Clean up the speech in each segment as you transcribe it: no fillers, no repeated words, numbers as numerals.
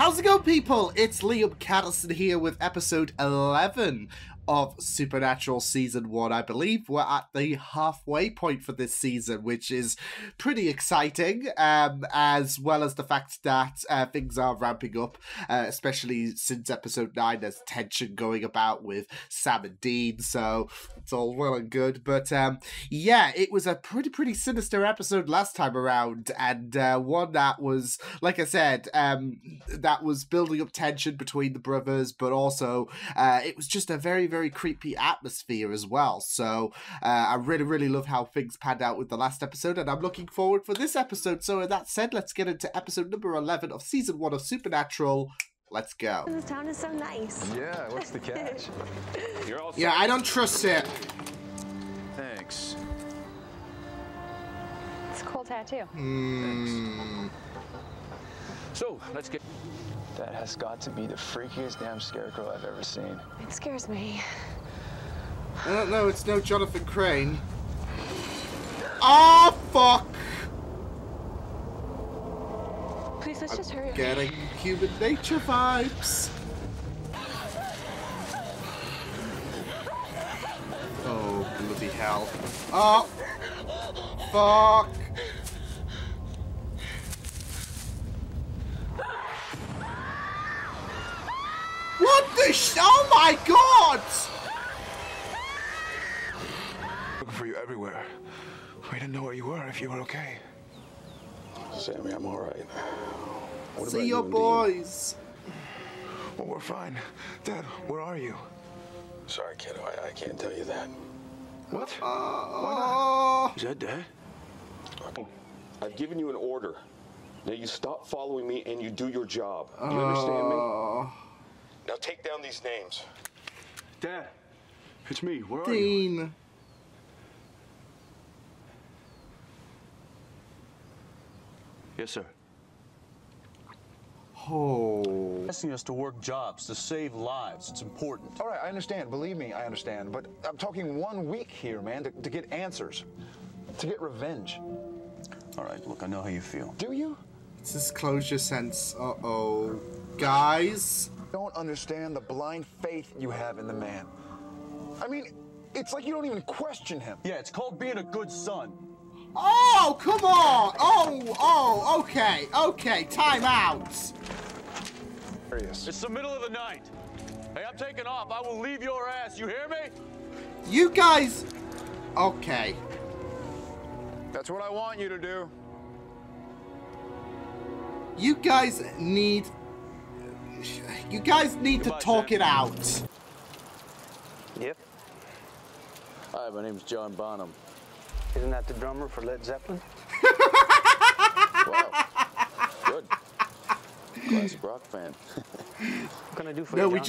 How's it going, people? It's Liam Catterson here with episode 11 of Supernatural Season 1. I believe we're at the halfway point for this season, which is pretty exciting, as well as the fact that things are ramping up, especially since episode 9. There's tension going about with Sam and Dean, so it's all well and good. But yeah, it was a pretty sinister episode last time around, and one that was, like I said, that was building up tension between the brothers, but also it was just a very creepy atmosphere as well. So I really love how things panned out with the last episode, and I'm looking forward for this episode. So with that said, let's get into episode number 11 of season 1 of Supernatural. Let's go. This town is so nice. Yeah, what's the catch? You're all set. Yeah, I don't trust it. Thanks. It's a cool tattoo. So, let's get... That has got to be the freakiest damn scarecrow I've ever seen. It scares me. I don't know, it's no Jonathan Crane. Oh, fuck! Please, let's just hurry up. Getting human nature vibes. Oh, bloody hell. Oh! Fuck! What the oh my god! Looking for you everywhere. We didn't know where you were, if you were okay. Sammy, I'm all right. What See about your you and boys. Dean? Well, we're fine. Dad, where are you? Sorry, kiddo, I can't tell you that. What? Why not? Is that Dad? I've given you an order. Now you stop following me and you do your job. Do you understand me? Now take down these names. Dad, it's me. Where are you? Dean. Yes, sir. Oh. Asking us to work jobs, to save lives. It's important. All right, I understand. Believe me, I understand. But I'm talking 1 week here, man, to get answers, to get revenge. All right, look, I know how you feel. Do you? It's this closure sense. Uh-oh. Guys? Don't understand the blind faith you have in the man. I mean, it's like you don't even question him. Yeah, it's called being a good son. Oh, come on! Oh, okay, time out! It's the middle of the night. Hey, I'm taking off. I will leave your ass. You hear me? You guys... Okay. That's what I want you to do. You guys need... You guys need to talk it out. Yep. Hi, my name's John Bonham. Isn't that the drummer for Led Zeppelin? Wow. Good. Classic rock fan. What can I do for No, you, we John?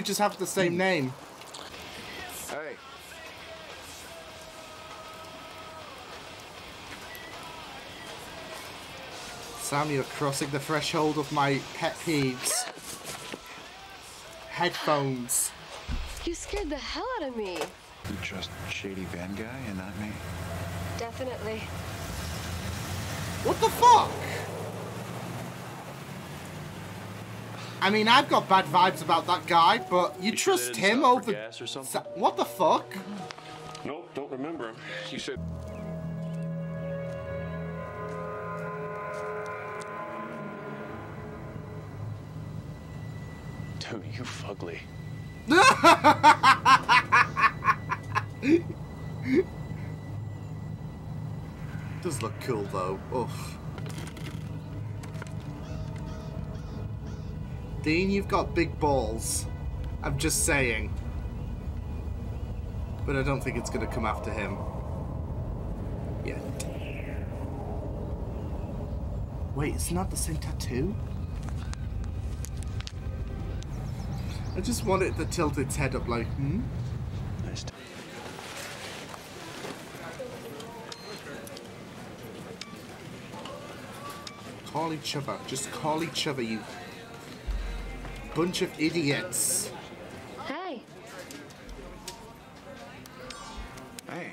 just have the same name. Hey. Sam, you're crossing the threshold of my pet peeves. Headphones. You scared the hell out of me. You trust Shady Van Guy and not me? Definitely. What the fuck? I mean, I've got bad vibes about that guy, but you trust him over... gas or something? What the fuck? Nope, don't remember him. He said... Dude, you fugly. Does look cool though. Oof. Dean, you've got big balls. I'm just saying. But I don't think it's gonna come after him. Yeah. Wait, it's not the same tattoo? I just want it to tilt its head up like, Nice. Call each other. Just call each other, you bunch of idiots. Hey. Hey.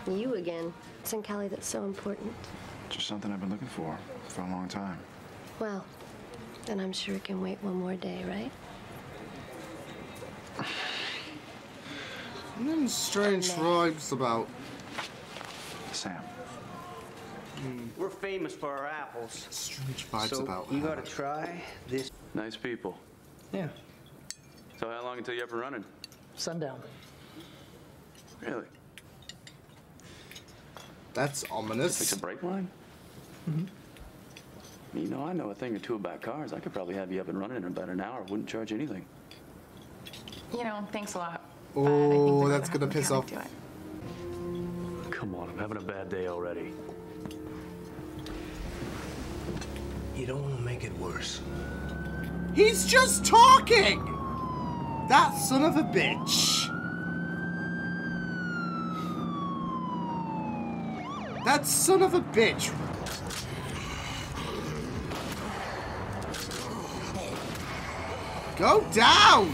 You again. It's in Kelly that's so important. Just something I've been looking for a long time. Well, Then I'm sure it can wait one more day, right? Strange vibes about Sam. We're famous for our apples. strange vibes So about you her. gotta try this. Nice people. Yeah. So how long until you're up and running? Sundown. Really? That's Fix ominous. a brake line? You know, I know a thing or two about cars. I could probably have you up and running in about an hour. Wouldn't charge anything. You know, thanks a lot. Oh, that's gonna piss off. Come on, I'm having a bad day already. You don't want to make it worse. He's just talking! That son of a bitch. That son of a bitch. Go down!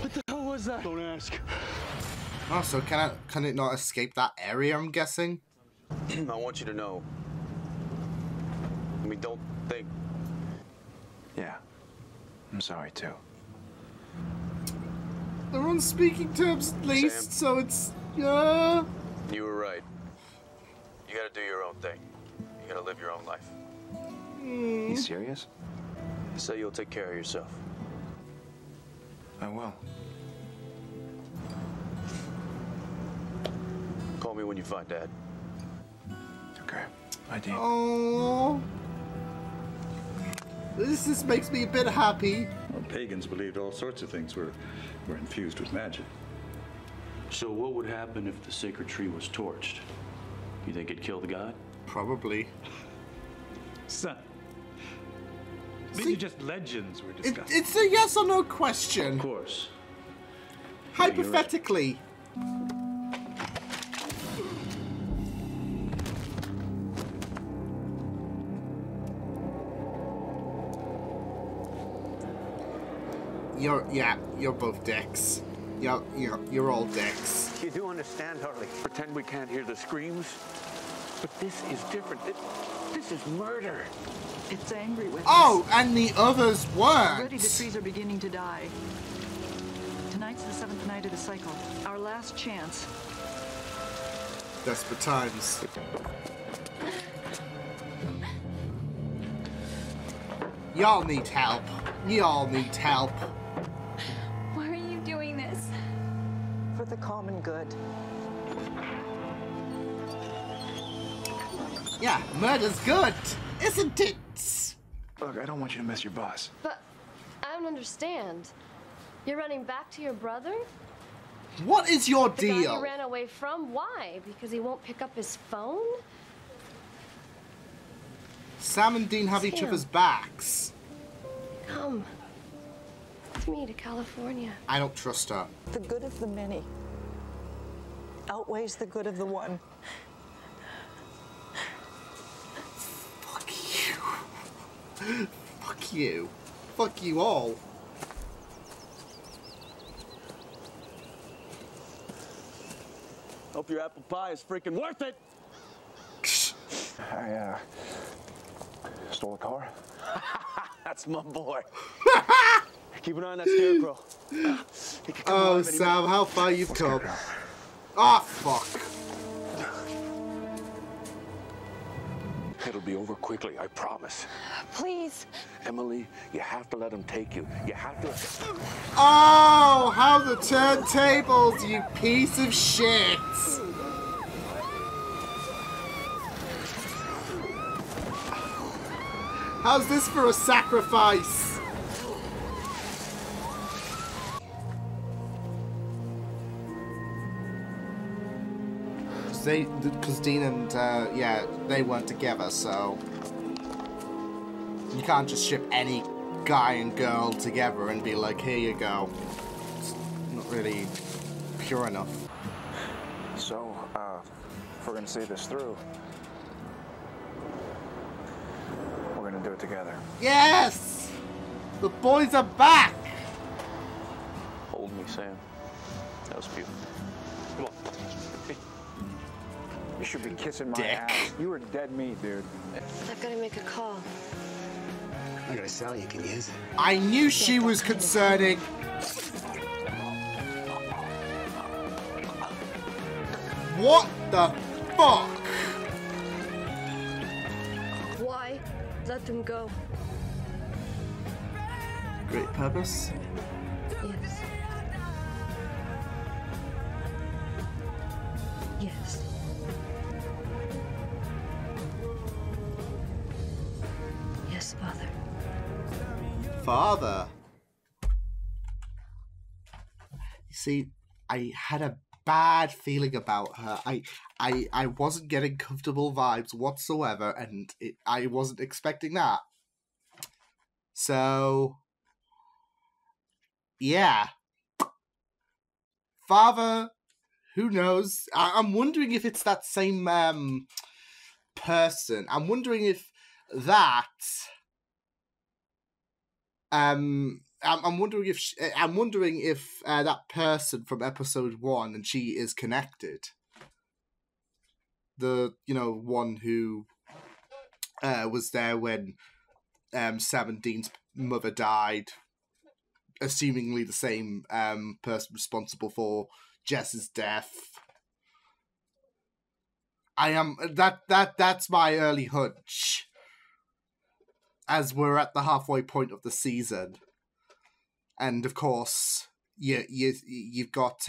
What the hell was that? Don't ask. Oh, so can it not escape that area, I'm guessing? I want you to know. I mean, don't think. Yeah. I'm sorry, too. They're on speaking terms at least, Sam. so it's... You were right. You gotta do your own thing. You gotta live your own life. You serious? Say you'll take care of yourself. I will. Call me when you find Dad. Okay. I do. Oh, this makes me a bit happy. Well, pagans believed all sorts of things were infused with magic. So what would happen if the sacred tree was torched? You think it'd kill the god? Probably. Son. These See, are just legends we're discussing. It's a yes or no question. Of course. Hypothetically. You're both dicks. You're all dicks. You do understand, Harley. Pretend we can't hear the screams. But this is different. This is murder. It's angry with Oh, us. and the others Already the weren't. trees are beginning to die. Tonight's the 7th night of the cycle. Our last chance. Desperate times. Y'all need help. Y'all need help. Why are you doing this? For the common good. Yeah, murder's good, isn't it? Look, I don't want you to miss your bus. But I don't understand. You're running back to your brother? What is your The guy deal? you ran away from? Why? Because he won't pick up his phone? Sam and Dean have each Sam. other's backs. Come with me to California. I don't trust her. The good of the many outweighs the good of the one. Fuck you. Fuck you. Fuck you all. Hope your apple pie is freaking worth it. I, stole a car. That's my boy. Keep an eye on that Scarecrow. He could come Oh, alive any Sam, how far you've come. Ah, fuck. It'll be over quickly, I promise. Please. Emily, you have to let him take you. You have to. Oh, how the turntables, you piece of shit. How's this for a sacrifice? Because Dean and, yeah, they weren't together, so you can't just ship any guy and girl together and be like, here you go. It's not really pure enough. So, if we're gonna see this through, we're gonna do it together. Yes! The boys are back! me, Sam. That was beautiful. Come on. You should be kissing my Dick. ass. You were dead meat, dude. I've got to make a call. I got a cell you can use. I knew she was concerning. What the fuck? Why? Let them go. Great purpose. Yes. Yes. Yes, Father. Father. You see, I had a bad feeling about her. I wasn't getting comfortable vibes whatsoever, and I wasn't expecting that. So, yeah. Father, who knows? I'm wondering if it's that same person. I'm wondering if that I'm wondering if that person from episode 1 and she is connected. The one who was there when Sam and Dean's mother died, assumingly the same person responsible for Jess's death. That's my early hunch, as we're at the halfway point of the season, and of course you've got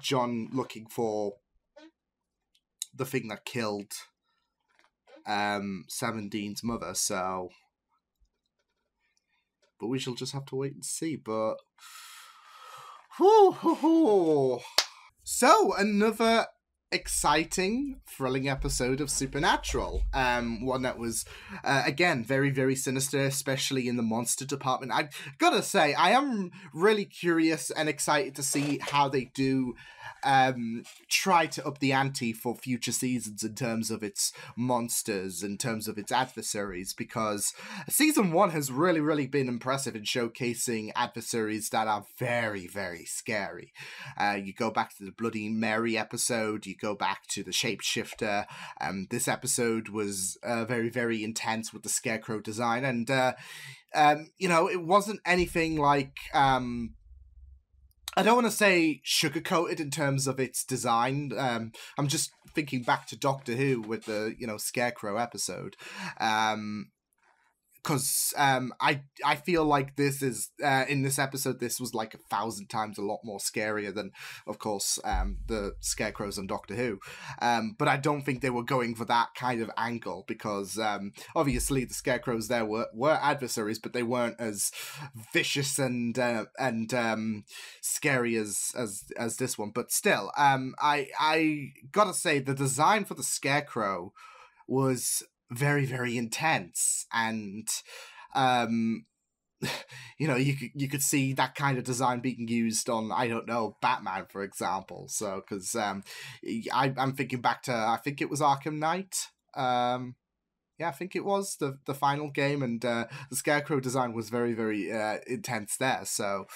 John looking for the thing that killed Sam and Dean's mother, so but we shall just have to wait and see. But so another exciting, thrilling episode of Supernatural. One that was again very, very sinister, especially in the monster department. I gotta say, I am really curious and excited to see how they do try to up the ante for future seasons in terms of its monsters, in terms of its adversaries, because season 1 has really, really been impressive in showcasing adversaries that are very, very scary. You go back to the Bloody Mary episode, you go back to the Shapeshifter. This episode was very, very intense with the Scarecrow design, and it wasn't anything like I don't want to say sugar-coated in terms of its design. I'm just thinking back to Doctor Who with the, Scarecrow episode. Because I feel like this is, in this episode, this was like 1,000 times a lot more scarier than, of course, the Scarecrows on Doctor Who. But I don't think they were going for that kind of angle, because obviously the Scarecrows there were adversaries, but they weren't as vicious and scary as this one. But still, I gotta say, the design for the Scarecrow was very, very intense, and you could see that kind of design being used on, I don't know, Batman, for example. So because I'm thinking back to, I think it was Arkham Knight. Yeah, I think it was the final game, and the Scarecrow design was very, very intense there. So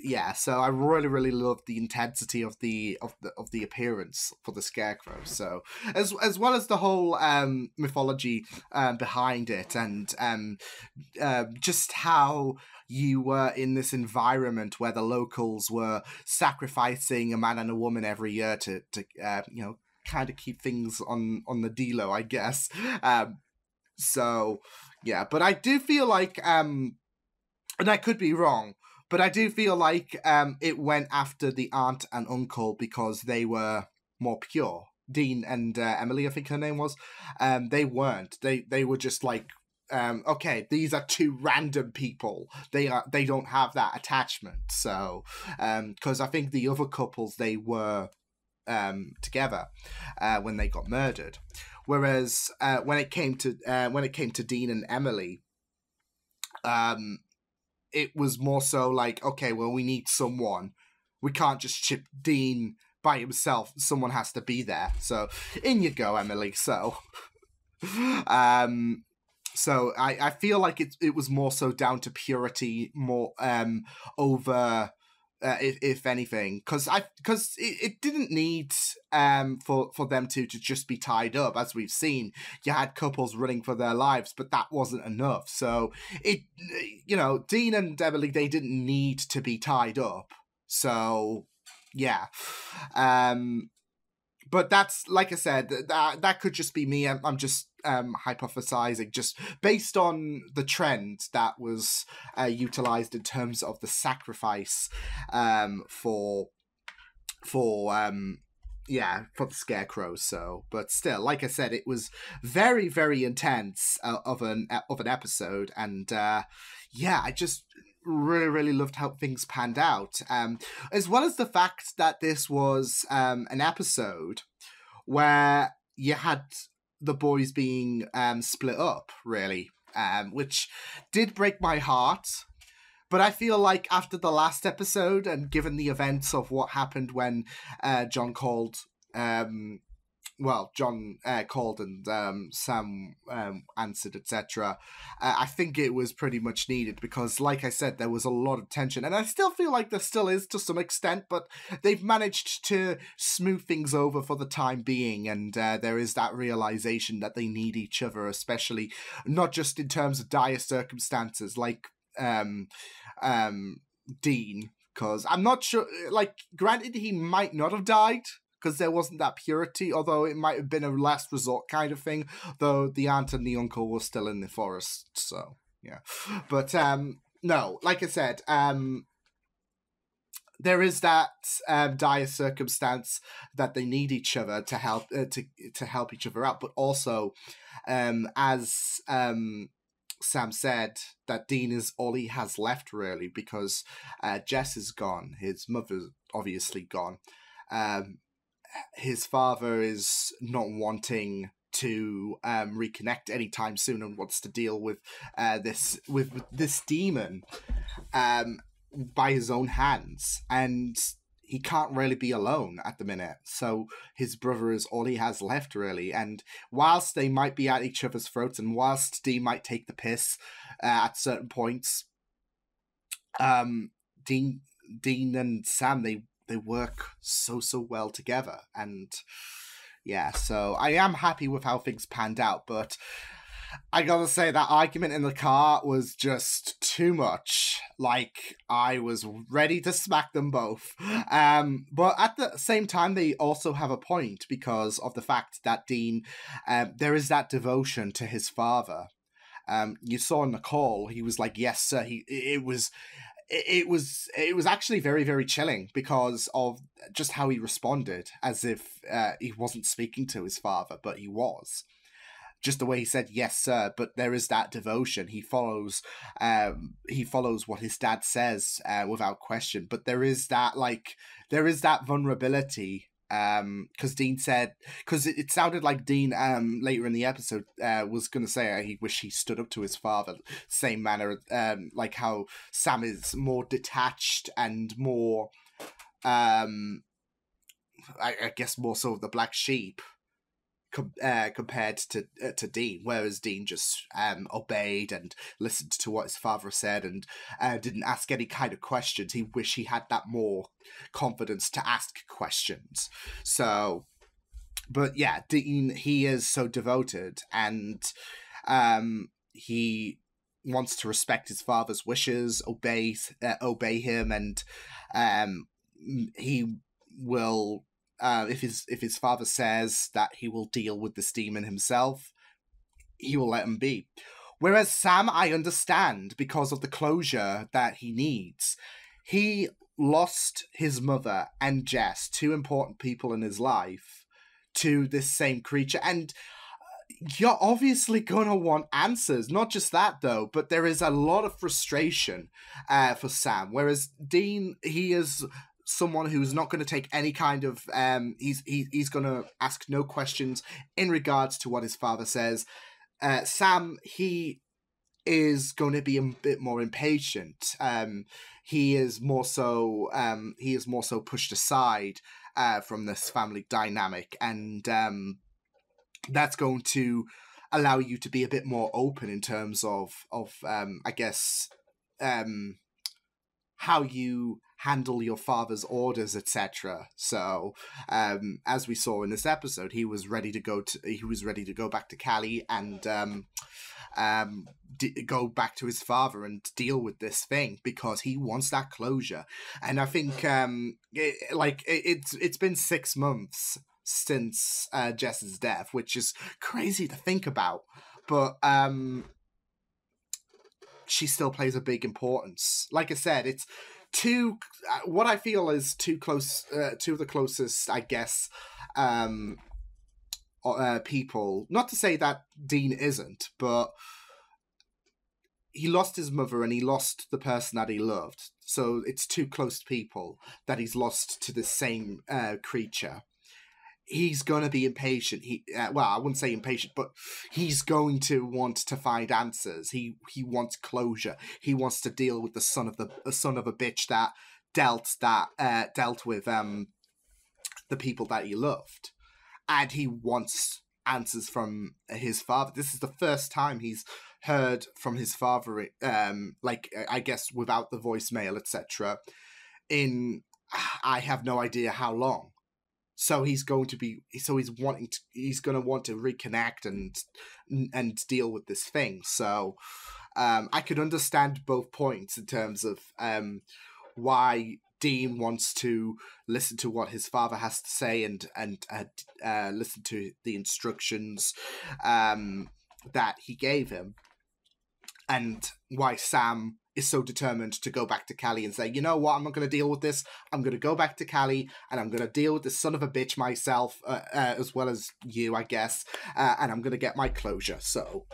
yeah, so I really, really love the intensity of the appearance for the Scarecrow. So as well as the whole mythology behind it, and just how you were in this environment where the locals were sacrificing a man and a woman every year to kind of keep things on the D-low, I guess. So yeah, but I do feel like and I could be wrong, but I do feel like it went after the aunt and uncle because they were more pure. Dean and Emily, I think her name was. They weren't. They were just like, okay, these are two random people. They don't have that attachment. So, because I think the other couples, they were together when they got murdered. Whereas when it came to Dean and Emily, it was more so like, okay, well, we need someone. We can't just ship Dean by himself. Someone has to be there. So in you go, Emily. So So I feel like it was more so down to purity, more over if anything, because it didn't need for them to just be tied up. As we've seen, you had couples running for their lives, but that wasn't enough. So Dean and Emily, they didn't need to be tied up. So yeah. But that's, like I said, that could just be me. I'm just hypothesizing, just based on the trend that was utilized in terms of the sacrifice for the Scarecrow. So, but still, like I said, it was very, very intense of an episode, and I just really, really loved how things panned out, as well as the fact that this was an episode where you had the boys being split up, really, which did break my heart. But I feel like after the last episode, and given the events of what happened when John called and Sam answered, etc. I think it was pretty much needed because, like I said, there was a lot of tension. And I still feel like there still is to some extent, but they've managed to smooth things over for the time being. And there is that realization that they need each other, especially not just in terms of dire circumstances like Dean. Because I'm not sure, like, granted, he might not have died, because there wasn't that purity, although it might have been a last resort kind of thing, though the aunt and the uncle were still in the forest, so, yeah. But, no, like I said, there is that dire circumstance that they need each other to help to help each other out, but also, as Sam said, that Dean is all he has left, really, because Jess is gone, his mother's obviously gone, his father is not wanting to reconnect anytime soon and wants to deal with this demon by his own hands, and he can't really be alone at the minute. So his brother is all he has left, really. And whilst they might be at each other's throats, and whilst Dean might take the piss at certain points, Dean and Sam, they work so well together. And yeah, so I am happy with how things panned out, but I gotta say that argument in the car was just too much. Like, I was ready to smack them both. But at the same time, they also have a point because of the fact that Dean, there is that devotion to his father. You saw in the call, he was like, yes, sir. It was actually very, very chilling because of just how he responded, as if he wasn't speaking to his father, but he was. Just the way he said, yes, sir, but there is that devotion. He follows what his dad says without question, but there is that vulnerability. Because Dean said, because it sounded like Dean later in the episode was going to say he wished he stood up to his father, same manner like how Sam is more detached and more, I guess more so the black sheep compared to Dean, whereas Dean just obeyed and listened to what his father said and didn't ask any kind of questions. He wished he had that more confidence to ask questions. So, but yeah, Dean, he is so devoted, and he wants to respect his father's wishes, obey him, and he will. If his father says that he will deal with this demon himself, he will let him be. Whereas Sam, I understand because of the closure that he needs. He lost his mother and Jess, two important people in his life, to this same creature, and you're obviously gonna want answers. Not just that, though, but there is a lot of frustration for Sam. Whereas Dean, he is someone who's not going to take any kind of he's going to ask no questions in regards to what his father says. Sam, he is going to be a bit more impatient. He is more so pushed aside from this family dynamic, and that's going to allow you to be a bit more open in terms of I guess how you handle your father's orders, etc. So, as we saw in this episode, he was ready to go back to Cali and go back to his father and deal with this thing because he wants that closure. And I think it's been 6 months since Jess's death, which is crazy to think about, but she still plays a big importance. Like I said, it's what I feel is too close, two of the closest, I guess, people. Not to say that Dean isn't, but he lost his mother and he lost the person that he loved. So it's two close people that he's lost to the same creature. He's going to be impatient. Well, I wouldn't say impatient, but he's going to want to find answers. He wants closure. He wants to deal with the son of a bitch that dealt with the people that he loved, and he wants answers from his father. This is the first time he's heard from his father, I guess without the voicemail, etc. In I have no idea how long. So he's going to want to reconnect and deal with this thing. So I could understand both points in terms of why Dean wants to listen to what his father has to say and listen to the instructions that he gave him, and why Sam is so determined to go back to Cali and say, you know what, I'm not going to deal with this. I'm going to go back to Cali and I'm going to deal with this son of a bitch myself, as well as you, I guess, and I'm going to get my closure. So,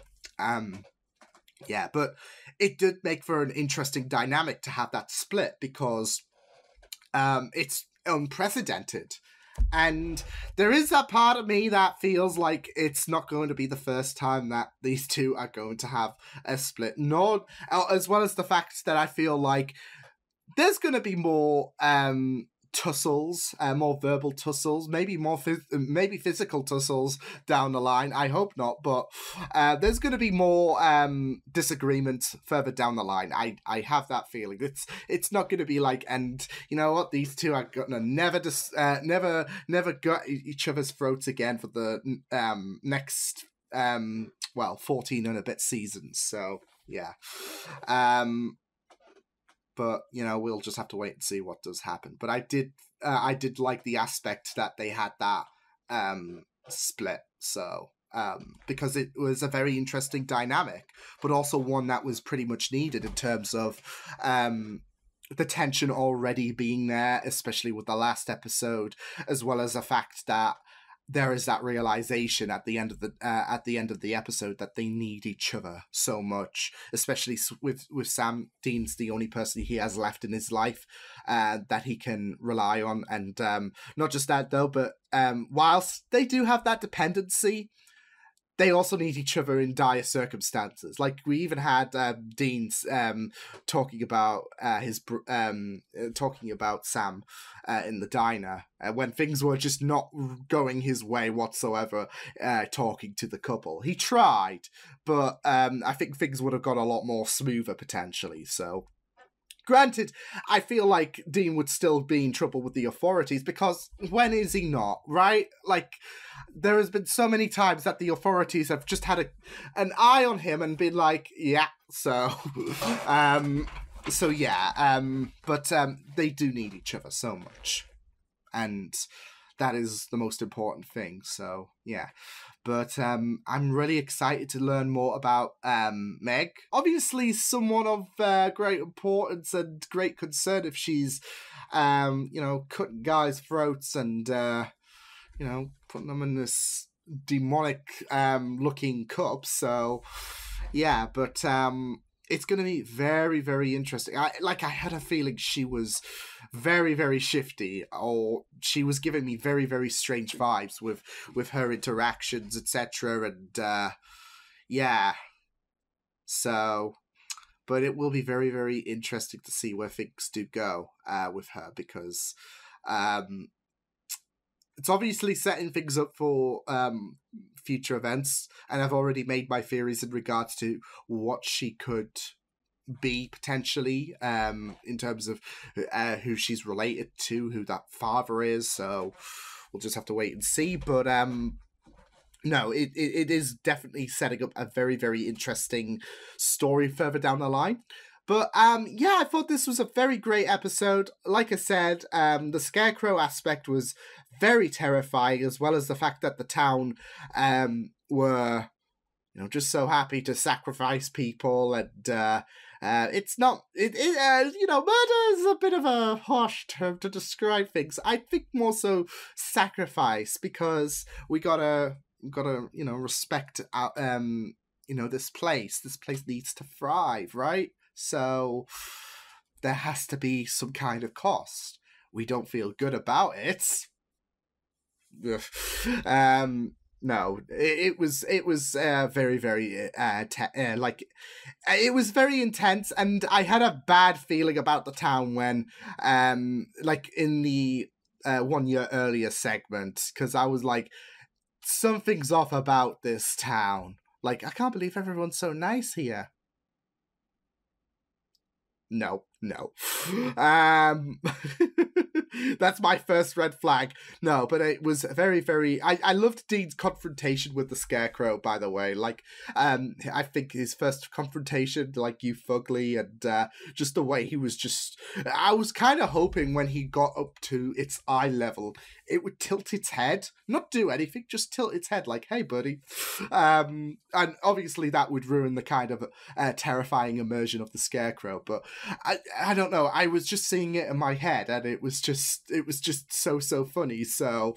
yeah, but it did make for an interesting dynamic to have that split because it's unprecedented. And there is that part of me that feels like it's not going to be the first time that these two are going to have a split. Nor, as well as the fact that I feel like there's going to be more tussles, more verbal tussles, maybe maybe physical tussles down the line. I hope not, but there's going to be more disagreements further down the line. I have that feeling. It's not going to be like, and you know what, these two are going to never gut each other's throats again for the next 14 and a bit seasons. So yeah. But, you know, we'll just have to wait and see what does happen. But I did like the aspect that they had that split. So, because it was a very interesting dynamic, but also one that was pretty much needed in terms of the tension already being there, especially with the last episode, as well as the fact that there is that realization at the end of the episode that they need each other so much, especially with Sam. Dean's the only person he has left in his life that he can rely on, and not just that though, but whilst they do have that dependency, they also need each other in dire circumstances. Like we even had Dean's talking about talking about Sam in the diner when things were just not going his way whatsoever. Talking to the couple, he tried, but I think things would have gone a lot more smoother potentially. So. Granted, I feel like Dean would still be in trouble with the authorities because when is he not, right? Like, there has been so many times that the authorities have just had an eye on him and been like, yeah, so, but they do need each other so much. And that is the most important thing, so, yeah. But I'm really excited to learn more about Meg. Obviously, someone of great importance and great concern if she's, cutting guys' throats and, putting them in this demonic-looking cup. So, yeah, but it's going to be very, very interesting. I had a feeling she was very, very shifty, or she was giving me very, very strange vibes with her interactions, etc. And yeah, so, but it will be very, very interesting to see where things do go with her, because it's obviously setting things up for future events, and I've already made my theories in regards to what she could be potentially, in terms of who she's related to, who that father is. So we'll just have to wait and see. But no, it is definitely setting up a very, very interesting story further down the line. But yeah, I thought this was a very great episode. Like I said, the Scarecrow aspect was very terrifying, as well as the fact that the town were, you know, just so happy to sacrifice people. And it's not, you know, murder is a bit of a harsh term to describe things. I think more so sacrifice, because we gotta you know, respect our, you know, this place needs to thrive, right? So there has to be some kind of cost. We don't feel good about it. No, it was very, very like, it was very intense, and I had a bad feeling about the town when like in the 1 year earlier segment, because I was like, something's off about this town. Like, I can't believe everyone's so nice here. No. That's my first red flag. No, but it was very, very... I loved Dean's confrontation with the Scarecrow, by the way. Like, I think his first confrontation, like, you fugly, and just the way he was just... I was kind of hoping when he got up to its eye level, it would tilt its head. Not do anything, just tilt its head, like, hey, buddy. And obviously that would ruin the kind of terrifying immersion of the Scarecrow, but I don't know, I was just seeing it in my head, and it was just so funny. So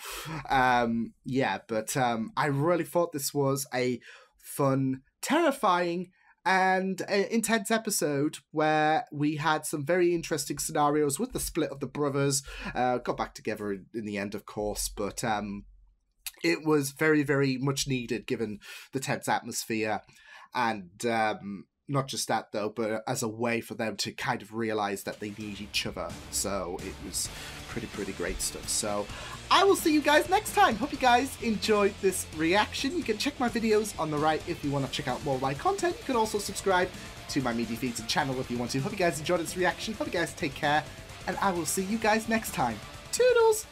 yeah, but I really thought this was a fun, terrifying, and intense episode where we had some very interesting scenarios with the split of the brothers. Got back together in the end, of course, but it was very, very much needed given the tense atmosphere. And not just that, though, but as a way for them to kind of realize that they need each other. So it was pretty great stuff. So I will see you guys next time. Hope you guys enjoyed this reaction. You can check my videos on the right if you want to check out more of my content. You can also subscribe to my media feeds and channel if you want to. Hope you guys enjoyed this reaction. Hope you guys take care, and I will see you guys next time. Toodles!